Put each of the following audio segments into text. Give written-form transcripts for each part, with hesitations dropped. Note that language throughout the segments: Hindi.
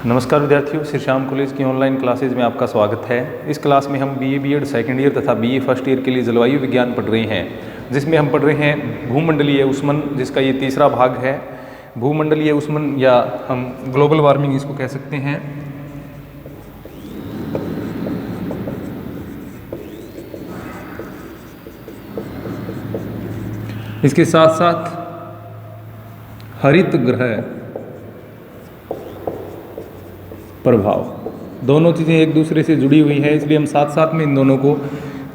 नमस्कार विद्यार्थियों, श्री श्याम कॉलेज की ऑनलाइन क्लासेज में आपका स्वागत है। इस क्लास में हम बीए बीएड सेकेंड ईयर तथा बीए फर्स्ट ईयर के लिए जलवायु विज्ञान पढ़ रहे हैं, जिसमें हम पढ़ रहे हैं भूमंडलीय ऊष्मन, जिसका ये तीसरा भाग है। भूमंडलीय ऊष्मन या हम ग्लोबल वार्मिंग इसको कह सकते हैं। इसके साथ साथ हरित ग्रह प्रभाव, दोनों चीज़ें एक दूसरे से जुड़ी हुई है, इसलिए हम साथ साथ में इन दोनों को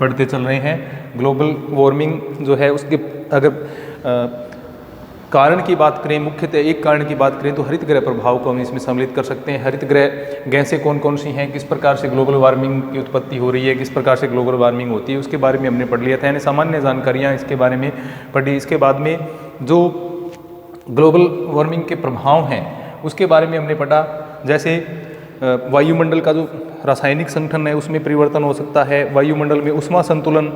पढ़ते चल रहे हैं। ग्लोबल वार्मिंग जो है उसके अगर कारण की बात करें, मुख्यतः एक कारण की बात करें तो हरित ग्रह प्रभाव को हम इसमें सम्मिलित कर सकते हैं। हरित ग्रह गैसें कौन कौन सी हैं, किस प्रकार से ग्लोबल वार्मिंग की उत्पत्ति हो रही है, किस प्रकार से ग्लोबल वार्मिंग होती है, उसके बारे में हमने पढ़ लिया था। यानी सामान्य जानकारियाँ इसके बारे में पढ़ी। इसके बाद में जो ग्लोबल वार्मिंग के प्रभाव हैं उसके बारे में हमने पढ़ा। जैसे वायुमंडल का जो रासायनिक संगठन है उसमें परिवर्तन हो सकता है। वायुमंडल में ऊष्मा संतुलन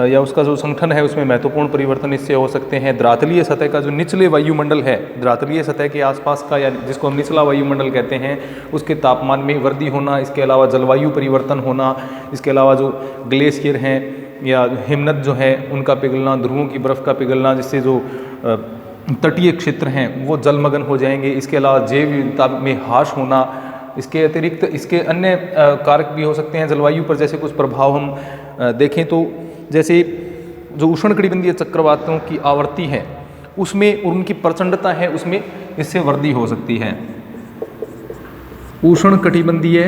या उसका जो संगठन है उसमें महत्वपूर्ण परिवर्तन इससे हो सकते हैं। धरातलीय सतह का जो निचले वायुमंडल है, धरातलीय सतह के आसपास का या जिसको हम निचला वायुमंडल कहते हैं, उसके तापमान में वृद्धि होना, इसके अलावा जलवायु परिवर्तन होना, इसके अलावा जो ग्लेशियर हैं या हिमनद जो है उनका पिघलना, ध्रुवों की बर्फ़ का पिघलना, जिससे जो तटीय क्षेत्र हैं वो जलमग्न हो जाएंगे। इसके अलावा जैव विविधता में ह्रास होना। इसके अतिरिक्त इसके अन्य कारक भी हो सकते हैं जलवायु पर। जैसे कुछ प्रभाव हम देखें तो जैसे जो उष्णकटिबंधीय चक्रवातों की आवर्ती है उसमें और उनकी प्रचंडता है उसमें इससे वृद्धि हो सकती है। उष्णकटिबंधीय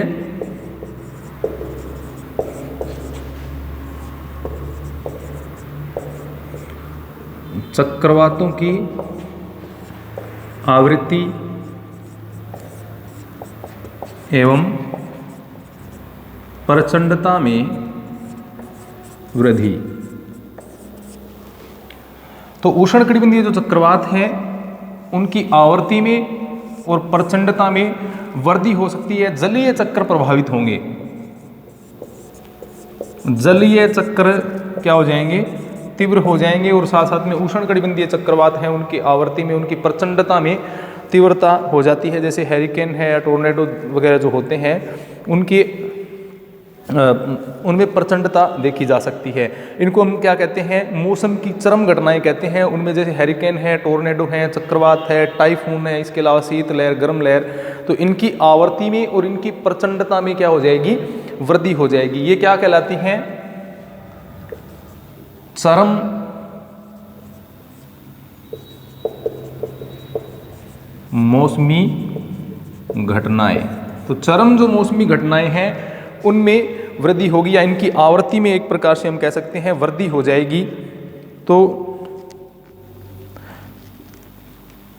चक्रवातों की आवृत्ति एवं प्रचंडता में वृद्धि। तो उष्णकटिबंधीय जो चक्रवात हैं उनकी आवर्ती में और प्रचंडता में वृद्धि हो सकती है। जलीय चक्र प्रभावित होंगे। जलीय चक्र क्या हो जाएंगे? तीव्र हो जाएंगे। और साथ साथ में उष्णकटिबंधीय चक्रवात हैं उनकी आवर्ती में, उनकी प्रचंडता में तीव्रता हो जाती है। जैसे हैरिकेन है या टोर्नेडो वगैरह जो होते हैं उनमें प्रचंडता देखी जा सकती है। इनको हम क्या कहते हैं? मौसम की चरम घटनाएं कहते हैं। उनमें जैसे हैरिकेन है, टोर्नेडो है, चक्रवात है, टाइफून है, इसके अलावा शीत लहर, गर्म लहर, तो इनकी आवर्ती में और इनकी प्रचंडता में क्या हो जाएगी? वृद्धि हो जाएगी। ये क्या कहलाती हैं? चरम मौसमी घटनाएं। तो चरम जो मौसमी घटनाएं हैं उनमें वृद्धि होगी या इनकी आवर्ती में एक प्रकार से हम कह सकते हैं वृद्धि हो जाएगी। तो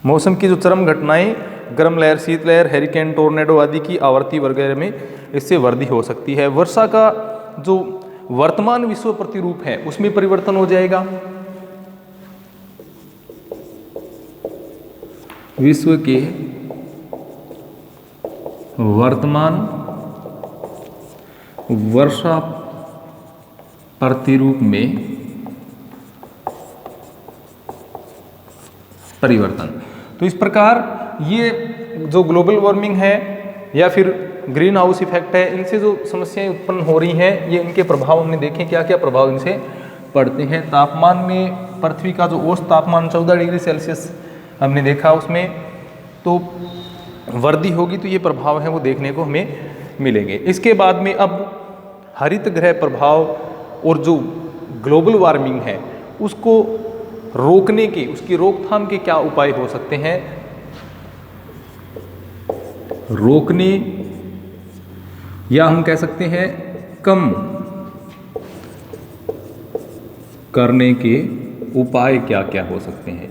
मौसम की जो चरम घटनाएं, गर्म लहर, शीत लहर, हैरिकेन, टोर्नेडो आदि की आवर्ती वगैरह में इससे वृद्धि हो सकती है। वर्षा का जो वर्तमान विश्व प्रतिरूप है उसमें परिवर्तन हो जाएगा। विश्व के वर्तमान वर्षा प्रतिरूप में परिवर्तन। तो इस प्रकार ये जो ग्लोबल वार्मिंग है या फिर ग्रीन हाउस इफेक्ट है, इनसे जो समस्याएं उत्पन्न हो रही हैं, ये इनके प्रभाव हमने देखे। क्या क्या प्रभाव इनसे पड़ते हैं? तापमान में पृथ्वी का जो औसत तापमान 14 डिग्री सेल्सियस हमने देखा, उसमें तो वृद्धि होगी, तो ये प्रभाव है वो देखने को हमें मिलेंगे। इसके बाद में अब हरित ग्रह प्रभाव और जो ग्लोबल वार्मिंग है उसको रोकने के, उसकी रोकथाम के क्या उपाय हो सकते हैं? रोकने या हम कह सकते हैं कम करने के उपाय क्या क्या हो सकते हैं?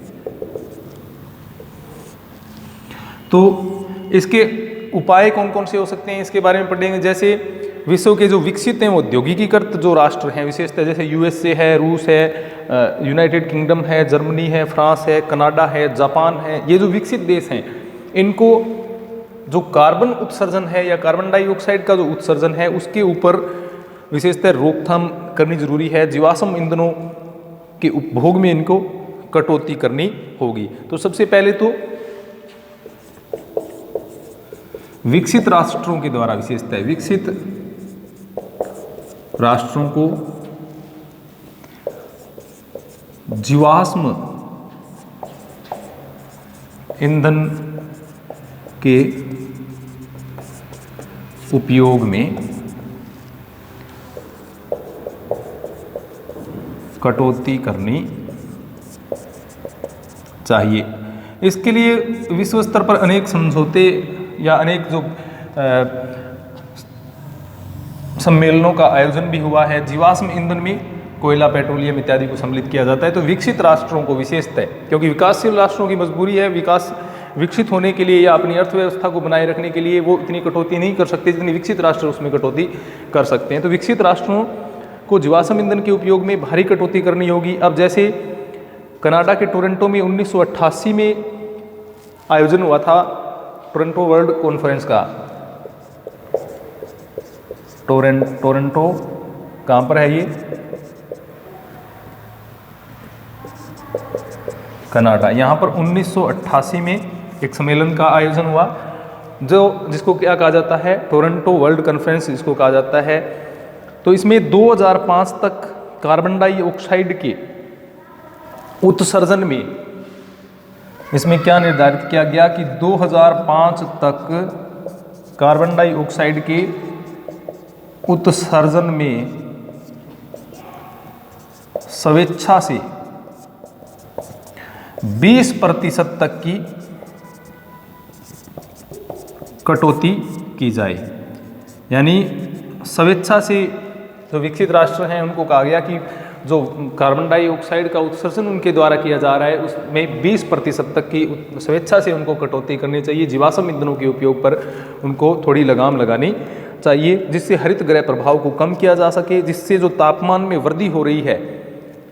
तो इसके उपाय कौन कौन से हो सकते हैं इसके बारे में पढ़ेंगे। जैसे विश्व के जो विकसित हैं, औद्योगिकीकृत जो राष्ट्र हैं, विशेषतः जैसे यूएसए है, रूस है, यूनाइटेड किंगडम है, जर्मनी है, फ्रांस है, कनाडा है, जापान है, ये जो विकसित देश हैं इनको जो कार्बन उत्सर्जन है या कार्बन डाइऑक्साइड का जो उत्सर्जन है उसके ऊपर विशेषतः रोकथाम करनी जरूरी है। जीवाश्म ईंधनों के उपभोग में इनको कटौती करनी होगी। तो सबसे पहले तो विकसित राष्ट्रों के द्वारा, विशेषतः विकसित राष्ट्रों को जीवाश्म ईंधन के उपयोग में कटौती करनी चाहिए। इसके लिए विश्व स्तर पर अनेक समझौते या अनेक जो सम्मेलनों का आयोजन भी हुआ है। जीवाश्म ईंधन में कोयला, पेट्रोलियम इत्यादि को सम्मिलित किया जाता है। तो विकसित राष्ट्रों को विशेषतः, क्योंकि विकासशील राष्ट्रों की मजबूरी है, विकसित होने के लिए या अपनी अर्थव्यवस्था को बनाए रखने के लिए वो इतनी कटौती नहीं कर सकते जितनी विकसित राष्ट्र उसमें कटौती कर सकते हैं। तो विकसित राष्ट्रों को जीवाश्म ईंधन के उपयोग में भारी कटौती करनी होगी। अब जैसे कनाडा के टोरंटो में 1988 में आयोजन हुआ था टोरंटो वर्ल्ड कॉन्फ्रेंस का। टोरंटो कहाँ पर है ये? कनाडा। यहाँ पर 1988 में एक सम्मेलन का आयोजन हुआ जिसको क्या कहा जाता है? टोरंटो वर्ल्ड कॉन्फ्रेंस जिसको कहा जाता है। तो इसमें 2005 तक कार्बन डाइऑक्साइड के उत्सर्जन में इसमें क्या निर्धारित किया गया कि 2005 तक कार्बन डाइऑक्साइड के उत्सर्जन में स्वेच्छा से 20% तक की कटौती की जाए। यानी स्वेच्छा से जो विकसित राष्ट्र हैं उनको कहा गया कि जो कार्बन डाइऑक्साइड का उत्सर्जन उनके द्वारा किया जा रहा है उसमें 20% तक की स्वेच्छा से उनको कटौती करनी चाहिए। जीवाश्म ईंधनों के उपयोग पर उनको थोड़ी लगाम लगानी चाहिए, जिससे हरित गृह प्रभाव को कम किया जा सके, जिससे जो तापमान में वृद्धि हो रही है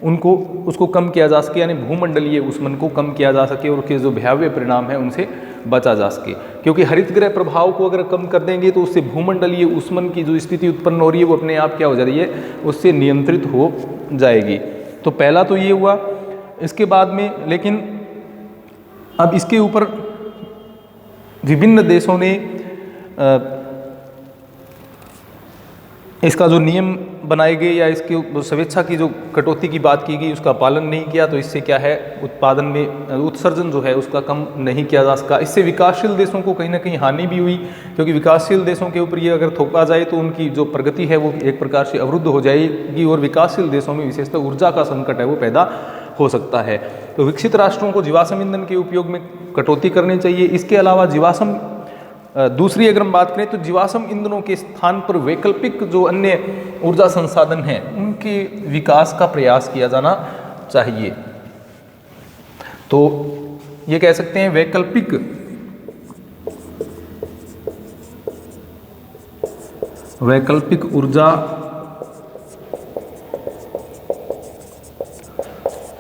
उसको कम किया जा सके, यानी भूमंडलीय ऊष्मन को कम किया जा सके और उसके जो भयावह परिणाम है उनसे बचा जा सके। क्योंकि हरित गृह प्रभाव को अगर कम कर देंगे तो उससे भूमंडलीय ऊष्मन की जो स्थिति उत्पन्न हो रही है वो अपने आप क्या हो जा रही है, उससे नियंत्रित हो जाएगी। तो पहला तो ये हुआ। इसके बाद में लेकिन अब इसके ऊपर विभिन्न देशों ने इसका जो नियम बनाए गए या इसके स्वेच्छा की जो कटौती की बात की गई उसका पालन नहीं किया। तो इससे क्या है, उत्पादन में उत्सर्जन जो है उसका कम नहीं किया जा सका। इससे विकासशील देशों को कहीं ना कहीं हानि भी हुई, क्योंकि विकासशील देशों के ऊपर ये अगर थोपा जाए तो उनकी जो प्रगति है वो एक प्रकार से अवरुद्ध हो जाएगी और विकासशील देशों में विशेषतः ऊर्जा का संकट है वो पैदा हो सकता है। तो विकसित राष्ट्रों को जीवाश्म ईंधन के उपयोग में कटौती करनी चाहिए। इसके अलावा दूसरी अगर हम बात करें तो जीवाश्म ईंधनों के स्थान पर वैकल्पिक जो अन्य ऊर्जा संसाधन हैं उनके विकास का प्रयास किया जाना चाहिए। तो ये कह सकते हैं वैकल्पिक ऊर्जा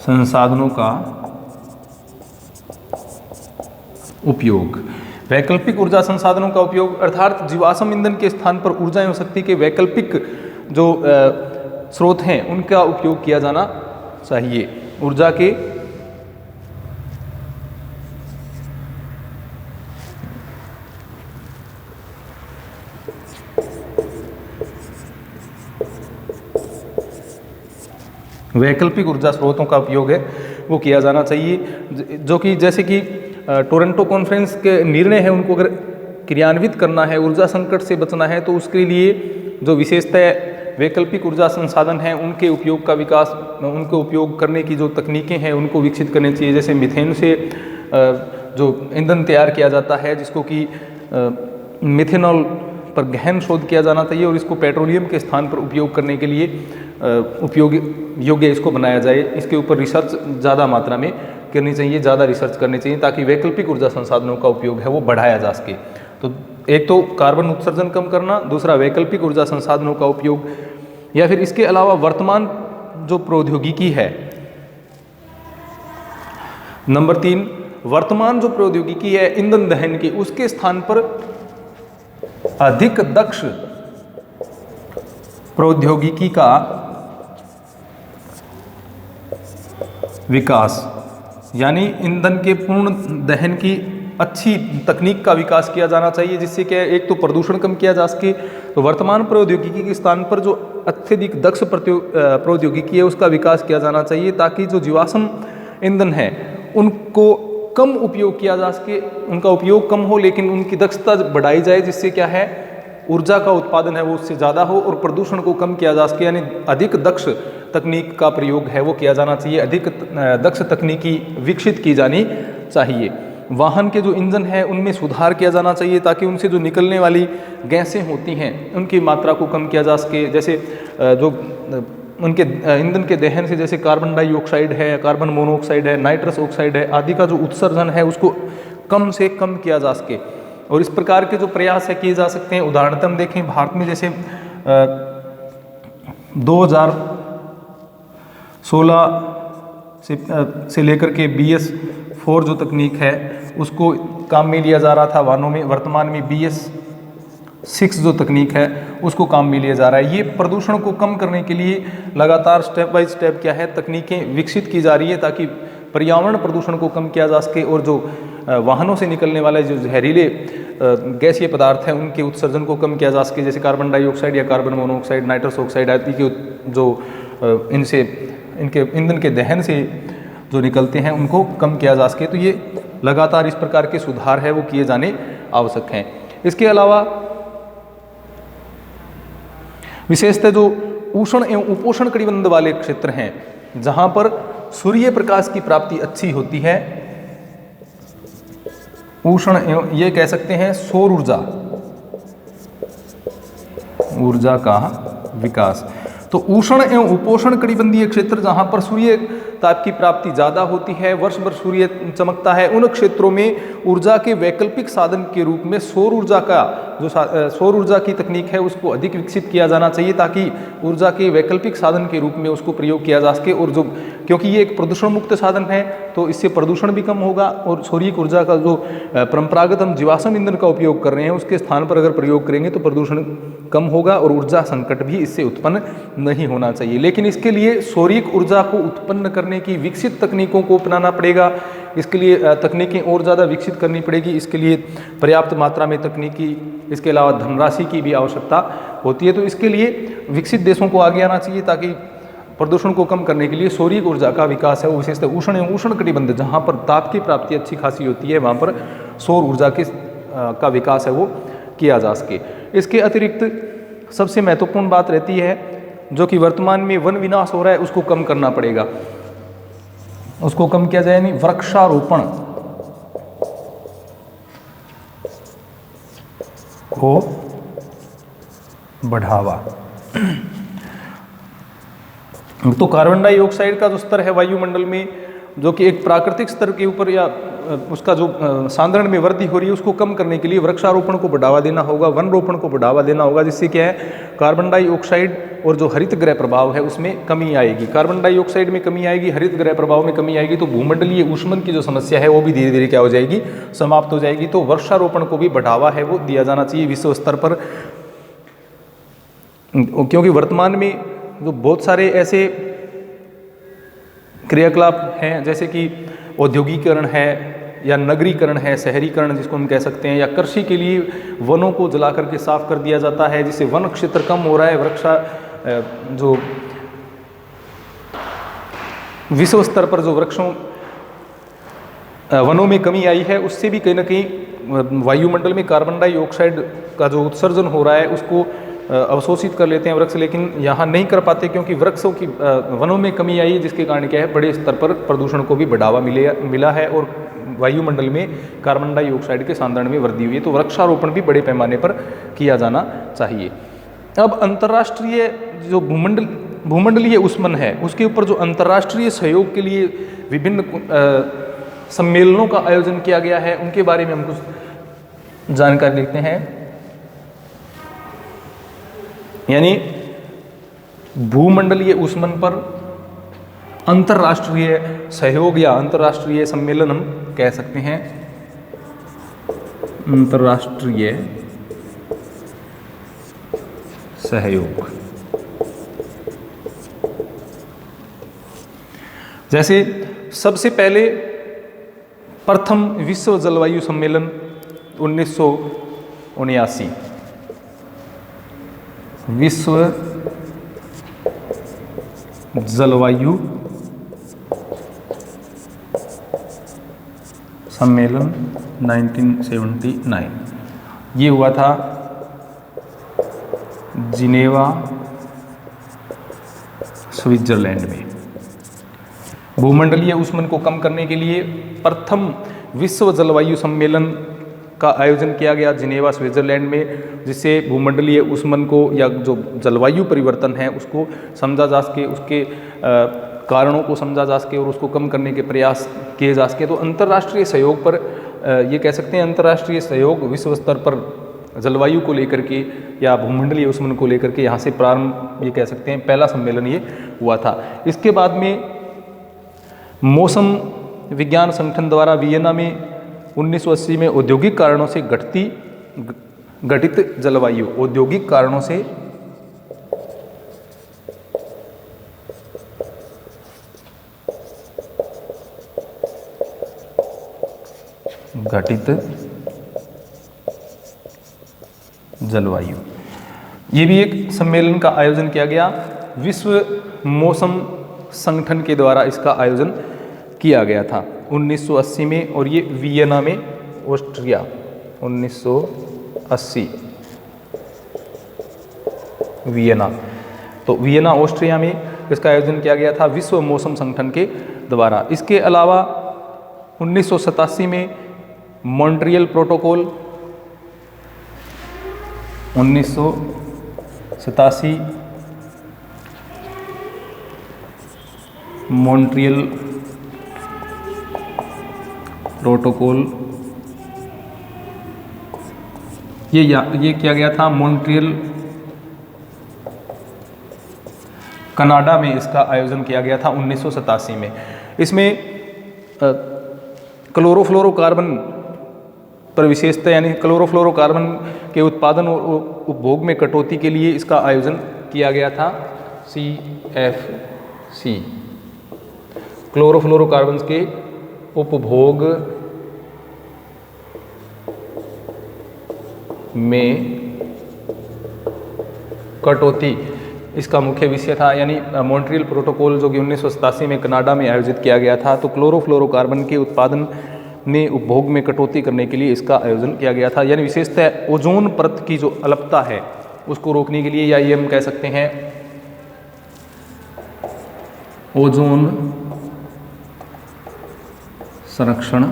संसाधनों का उपयोग। वैकल्पिक ऊर्जा संसाधनों का उपयोग अर्थात जीवाश्म ईंधन के स्थान पर ऊर्जा एवं शक्ति के वैकल्पिक जो स्रोत हैं उनका उपयोग किया जाना चाहिए। ऊर्जा के वैकल्पिक ऊर्जा स्रोतों का उपयोग है वो किया जाना चाहिए, जो कि जैसे कि टोरंटो कॉन्फ्रेंस के निर्णय है उनको अगर क्रियान्वित करना है, ऊर्जा संकट से बचना है, तो उसके लिए जो विशेषतः वैकल्पिक ऊर्जा संसाधन हैं उनके उपयोग का विकास, उनको उपयोग करने की जो तकनीकें हैं उनको विकसित करनी चाहिए। जैसे मीथेन से जो ईंधन तैयार किया जाता है जिसको कि मिथेनॉल पर गहन शोध किया जाना चाहिए और इसको पेट्रोलियम के स्थान पर उपयोग करने के लिए उपयोग योग्य इसको बनाया जाए। इसके ऊपर रिसर्च ज़्यादा मात्रा में करनी चाहिए, ज़्यादा रिसर्च करनी चाहिए ताकि वैकल्पिक ऊर्जा संसाधनों का उपयोग है वो बढ़ाया जा सके। तो एक तो कार्बन उत्सर्जन कम करना, दूसरा वैकल्पिक ऊर्जा संसाधनों का उपयोग, या फिर इसके अलावा वर्तमान जो प्रौद्योगिकी है, नंबर 3 वर्तमान जो प्रौद्योगिकी है ईंधन दहन की, उसके स्थान पर अधिक दक्ष प्रौद्योगिकी का विकास, यानी ईंधन के पूर्ण दहन की अच्छी तकनीक का विकास किया जाना चाहिए, जिससे क्या है, एक तो प्रदूषण कम किया जा सके। तो वर्तमान प्रौद्योगिकी के स्थान पर जो अत्यधिक दक्ष प्रौद्योगिकी है उसका विकास किया जाना चाहिए, ताकि जो जीवाश्म ईंधन है उनको कम उपयोग किया जा सके, उनका उपयोग कम हो लेकिन उनकी दक्षता बढ़ाई जाए, जिससे क्या है ऊर्जा का उत्पादन है वो उससे ज़्यादा हो और प्रदूषण को कम किया जा सके। यानी अधिक दक्ष तकनीक का प्रयोग है वो किया जाना चाहिए, अधिक दक्ष तकनीकी विकसित की जानी चाहिए। वाहन के जो इंजन है उनमें सुधार किया जाना चाहिए, ताकि उनसे जो निकलने वाली गैसें होती हैं उनकी मात्रा को कम किया जा सके। जैसे जो उनके ईंधन के दहन से जैसे कार्बन डाइऑक्साइड है, कार्बन मोनोऑक्साइड है, नाइट्रस ऑक्साइड है आदि का जो उत्सर्जन है उसको कम से कम किया जा सके। और इस प्रकार के जो प्रयास है किए जा सकते हैं। उदाहरणतः हम देखें भारत में जैसे 2016 से लेकर के BS4 जो तकनीक है उसको काम में लिया जा रहा था वाहनों में। वर्तमान में BS6 जो तकनीक है उसको काम में लिया जा रहा है। ये प्रदूषण को कम करने के लिए लगातार स्टेप बाय स्टेप क्या है तकनीकें विकसित की जा रही है, ताकि पर्यावरण प्रदूषण को कम किया जा सके और जो वाहनों से निकलने वाले जो जहरीले गैसीय पदार्थ हैं उनके उत्सर्जन को कम किया जा सके। जैसे कार्बन डाइऑक्साइड या कार्बन मोनोऑक्साइड, नाइट्रस ऑक्साइड आदि के जो इनके ईंधन के दहन से जो निकलते हैं उनको कम किया जा सके। तो ये लगातार इस प्रकार के सुधार है वो किए जाने आवश्यक हैं। इसके अलावा विशेषतः जो उष्ण एवं उपोष्ण कटिबंध वाले क्षेत्र हैं जहां पर सूर्य प्रकाश की प्राप्ति अच्छी होती है, उष्ण एवं ये कह सकते हैं सौर ऊर्जा का विकास। तो उष्ण एवं उपोष्ण कटिबंधीय क्षेत्र जहां पर सूर्य ताप की प्राप्ति ज़्यादा होती है, वर्ष भर सूर्य चमकता है, उन क्षेत्रों में ऊर्जा के वैकल्पिक साधन के रूप में सौर ऊर्जा की तकनीक है उसको अधिक विकसित किया जाना चाहिए, ताकि ऊर्जा के वैकल्पिक साधन के रूप में उसको प्रयोग किया जा सके। और जो क्योंकि ये एक प्रदूषण मुक्त साधन है तो इससे प्रदूषण भी कम होगा और सौर ऊर्जा का जो परंपरागत हम जीवाश्म ईंधन का उपयोग कर रहे हैं उसके स्थान पर अगर प्रयोग करेंगे तो प्रदूषण कम होगा और ऊर्जा संकट भी इससे उत्पन्न नहीं होना चाहिए। लेकिन इसके लिए सौरिक ऊर्जा को उत्पन्न करने की विकसित तकनीकों को अपनाना पड़ेगा। इसके लिए तकनीकें और ज़्यादा विकसित करनी पड़ेगी। इसके लिए पर्याप्त मात्रा में तकनीकी, इसके अलावा धनराशि की भी आवश्यकता होती है। तो इसके लिए विकसित देशों को आगे आना चाहिए, ताकि प्रदूषण को कम करने के लिए सौरिक ऊर्जा का विकास है वो विशेषतः उष्ण एवं उष्ण कटिबंध जहाँ पर ताप की प्राप्ति अच्छी खासी होती है वहाँ पर सौर ऊर्जा का विकास है वो किया जा सके। इसके अतिरिक्त सबसे महत्वपूर्ण बात रहती है जो कि वर्तमान में वन विनाश हो रहा है उसको कम करना पड़ेगा। उसको कम किया जाए यानी वृक्षारोपण को बढ़ावा। तो कार्बन डाइऑक्साइड का जो स्तर है वायुमंडल में जो कि एक प्राकृतिक स्तर के ऊपर या उसका जो सांद्रण में वृद्धि हो रही है उसको कम करने के लिए वृक्षारोपण को बढ़ावा देना होगा, वन रोपण को बढ़ावा देना होगा, जिससे क्या है कार्बन डाइऑक्साइड और जो हरित गृह प्रभाव है उसमें कमी आएगी। कार्बन डाइऑक्साइड में कमी आएगी, हरित गृह प्रभाव में कमी आएगी, तो भूमंडलीय ऊष्मन की जो समस्या है वो भी धीरे धीरे क्या हो जाएगी, समाप्त हो जाएगी। तो वृक्षारोपण को भी बढ़ावा है वो दिया जाना चाहिए विश्व स्तर पर, क्योंकि वर्तमान में जो बहुत सारे ऐसे क्रियाकलाप हैं जैसे कि औद्योगिकरण है या नगरीकरण है, शहरीकरण जिसको हम कह सकते हैं, या कृषि के लिए वनों को जला करके साफ कर दिया जाता है जिससे वन क्षेत्र कम हो रहा है। जो विश्व स्तर पर जो वनों में कमी आई है उससे भी कहीं ना कहीं वायुमंडल में कार्बन डाइऑक्साइड का जो उत्सर्जन हो रहा है उसको अवशोषित कर लेते हैं वृक्ष, लेकिन यहाँ नहीं कर पाते क्योंकि वृक्षों की वनों में कमी आई है, जिसके कारण क्या है बड़े स्तर पर प्रदूषण को भी बढ़ावा मिला है और वायुमंडल में कार्बन डाइऑक्साइड के सांद्रण में वृद्धि हुई है। तो वृक्षारोपण भी बड़े पैमाने पर किया जाना चाहिए। अब अंतर्राष्ट्रीय जो भूमंडलीय ऊष्मन है उसके ऊपर जो अंतर्राष्ट्रीय सहयोग के लिए विभिन्न सम्मेलनों का आयोजन किया गया है उनके बारे में हम कुछ जानकारी लेते हैं। यानी भूमंडलीय ऊष्मन पर अंतर्राष्ट्रीय सहयोग या अंतर्राष्ट्रीय सम्मेलन हम कह सकते हैं। अंतर्राष्ट्रीय सहयोग जैसे सबसे पहले प्रथम विश्व जलवायु सम्मेलन 1979, विश्व जलवायु सम्मेलन 1979, ये हुआ था जिनेवा, स्विट्जरलैंड में। भूमंडलीय ऊष्मन को कम करने के लिए प्रथम विश्व जलवायु सम्मेलन का आयोजन किया गया जिनेवा, स्विट्जरलैंड में, जिससे भूमंडलीय ऊष्मन को या जो जलवायु परिवर्तन है उसको समझा जा सके, उसके कारणों को समझा जा सके और उसको कम करने के प्रयास किए जा सके। तो अंतर्राष्ट्रीय सहयोग पर ये कह सकते हैं, अंतर्राष्ट्रीय सहयोग विश्व स्तर पर जलवायु को लेकर के या भूमंडलीय ऊष्मन को लेकर के यहाँ से प्रारंभ, ये कह सकते हैं पहला सम्मेलन ये हुआ था। इसके बाद में मौसम विज्ञान संगठन द्वारा वियना में 1980 में औद्योगिक कारणों से घटित जलवायु, औद्योगिक कारणों से घटित जलवायु, ये भी एक सम्मेलन का आयोजन किया गया विश्व मौसम संगठन के द्वारा। इसका आयोजन किया गया था 1980 में और ये वियना में, ऑस्ट्रिया, 1980 वियना। तो वियना ऑस्ट्रिया में इसका आयोजन किया गया था विश्व मौसम संगठन के द्वारा। इसके अलावा 1987 में मॉन्ट्रियल प्रोटोकॉल, 1987 मॉन्ट्रियल प्रोटोकॉल, ये किया गया था मॉन्ट्रियल, कनाडा में इसका आयोजन किया गया था 1987 में। इसमें क्लोरोफ्लोरोकार्बन पर विशेषता, यानी क्लोरोफ्लोरोकार्बन के उत्पादन और उपभोग में कटौती के लिए इसका आयोजन किया गया था CFC, क्लोरोफ्लोरोकार्बन के उपभोग में कटौती, इसका मुख्य विषय था। यानी मॉन्ट्रियल प्रोटोकॉल जो कि 1987 में कनाडा में आयोजित किया गया था, तो क्लोरोफ्लोरोकार्बन के उत्पादन में उपभोग में कटौती करने के लिए इसका आयोजन किया गया था। यानी विशेषतः ओजोन परत की जो अलपता है उसको रोकने के लिए, या ये हम कह सकते हैं ओजोन संरक्षण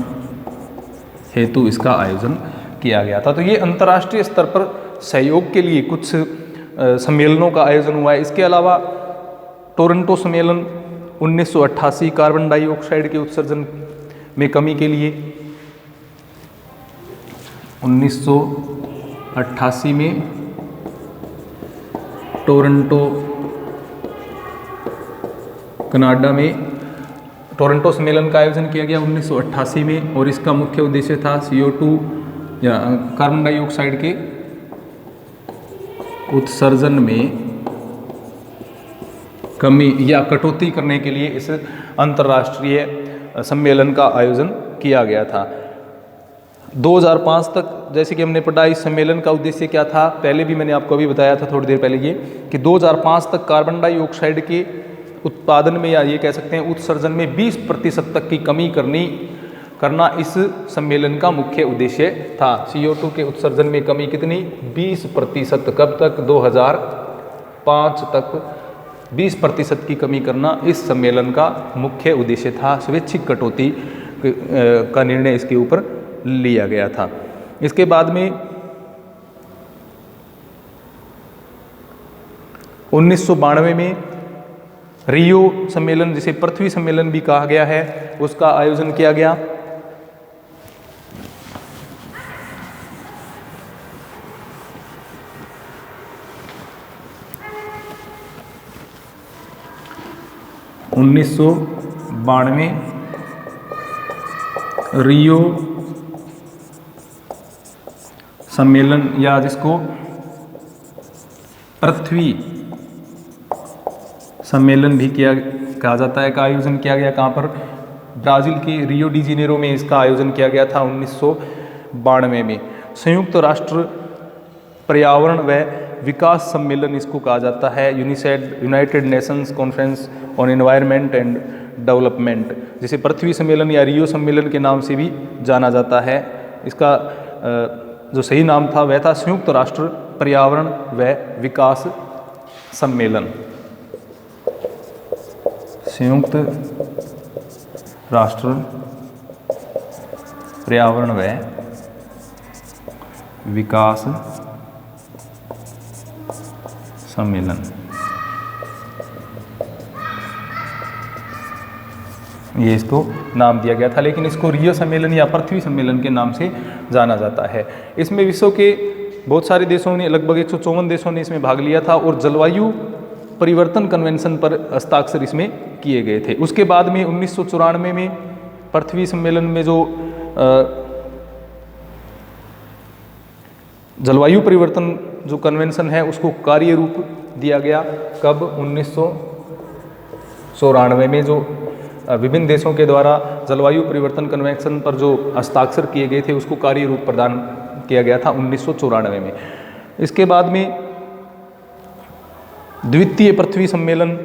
हेतु इसका आयोजन किया गया था। तो ये अंतर्राष्ट्रीय स्तर पर सहयोग के लिए कुछ सम्मेलनों का आयोजन हुआ है। इसके अलावा टोरंटो सम्मेलन 1988 कार्बन डाइऑक्साइड के उत्सर्जन में कमी के लिए, 1988 में टोरंटो कनाडा में टोरंटो सम्मेलन का आयोजन किया गया 1988 में, और इसका मुख्य उद्देश्य था CO2 या कार्बन डाइऑक्साइड के उत्सर्जन में कमी या कटौती करने के लिए इस अंतर्राष्ट्रीय सम्मेलन का आयोजन किया गया था। 2005 तक, जैसे कि हमने पढ़ा, इस सम्मेलन का उद्देश्य क्या था, पहले भी मैंने आपको अभी बताया था थोड़ी देर पहले, ये कि 2005 तक कार्बन डाइऑक्साइड के उत्पादन में, या ये कह सकते हैं उत्सर्जन में 20% तक की कमी करना इस सम्मेलन का मुख्य उद्देश्य था। CO2 के उत्सर्जन में कमी कितनी, 20%। कब तक, 2005 तक 20% की कमी करना इस सम्मेलन का मुख्य उद्देश्य था। स्वैच्छिक कटौती का निर्णय इसके ऊपर लिया गया था। इसके बाद में 1992 में रियो सम्मेलन, जिसे पृथ्वी सम्मेलन भी कहा गया है, उसका आयोजन किया गया। रियो सम्मेलन, या जिसको पृथ्वी सम्मेलन भी कहा जाता है, का आयोजन किया गया। कहाँ पर, ब्राज़ील के रियो डी जेनेरो में इसका आयोजन किया गया था 1992 में। संयुक्त राष्ट्र पर्यावरण व विकास सम्मेलन इसको कहा जाता है, United Nations conference on environment and development, जिसे पृथ्वी सम्मेलन या रियो सम्मेलन के नाम से भी जाना जाता है। इसका जो सही नाम था वह था संयुक्त राष्ट्र पर्यावरण व विकास सम्मेलन। संयुक्त राष्ट्र पर्यावरण व विकास सम्मेलन, ये इसको नाम दिया गया था, लेकिन इसको रियो सम्मेलन या पृथ्वी सम्मेलन के नाम से जाना जाता है। इसमें विश्व के बहुत सारे देशों ने, लगभग 154 देशों ने इसमें भाग लिया था और जलवायु परिवर्तन कन्वेंशन पर हस्ताक्षर इसमें किए गए थे। उसके बाद में 1994 में पृथ्वी सम्मेलन में जो जलवायु परिवर्तन जो कन्वेंशन है उसको कार्य रूप दिया गया। कब? 1994 में जो विभिन्न देशों के द्वारा जलवायु परिवर्तन कन्वेंशन पर जो हस्ताक्षर किए गए थे उसको कार्य रूप प्रदान किया गया था 1994 में। इसके बाद में द्वितीय पृथ्वी सम्मेलन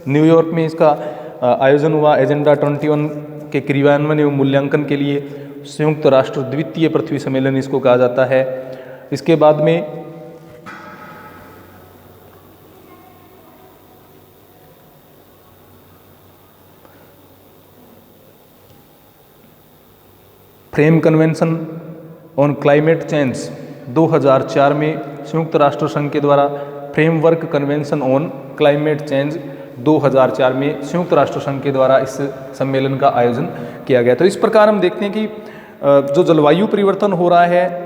न्यूयॉर्क में इसका आयोजन हुआ। एजेंडा 21 के क्रियान्वयन एवं मूल्यांकन के लिए संयुक्त राष्ट्र द्वितीय पृथ्वी सम्मेलन इसको कहा जाता है। इसके बाद में frame convention on climate change 2004 में संयुक्त राष्ट्र संघ के द्वारा framework convention on climate change 2004 में संयुक्त राष्ट्र संघ के द्वारा इस सम्मेलन का आयोजन किया गया। तो इस प्रकार हम देखते हैं कि जो जलवायु परिवर्तन हो रहा है,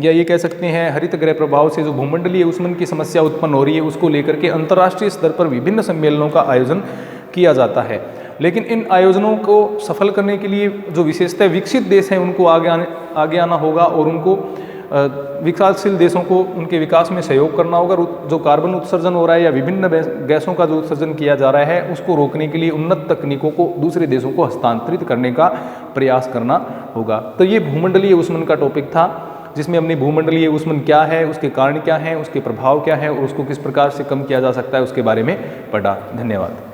या ये कह सकते हैं हरित गृह प्रभाव से जो भूमंडलीय ऊष्मन की समस्या उत्पन्न हो रही है, उसको लेकर के अंतर्राष्ट्रीय स्तर पर विभिन्न सम्मेलनों का आयोजन किया जाता है। लेकिन इन आयोजनों को सफल करने के लिए जो विशेषतः विकसित देश हैं उनको आगे आना होगा और उनको विकासशील देशों को उनके विकास में सहयोग करना होगा। जो कार्बन उत्सर्जन हो रहा है या विभिन्न गैसों का जो उत्सर्जन किया जा रहा है उसको रोकने के लिए उन्नत तकनीकों को दूसरे देशों को हस्तांतरित करने का प्रयास करना होगा। तो ये भूमंडलीय ऊष्मन का टॉपिक था, जिसमें हमने भूमंडलीय ऊष्मन क्या है, उसके कारण क्या हैं, उसके प्रभाव क्या है और उसको किस प्रकार से कम किया जा सकता है उसके बारे में पढ़ा। धन्यवाद।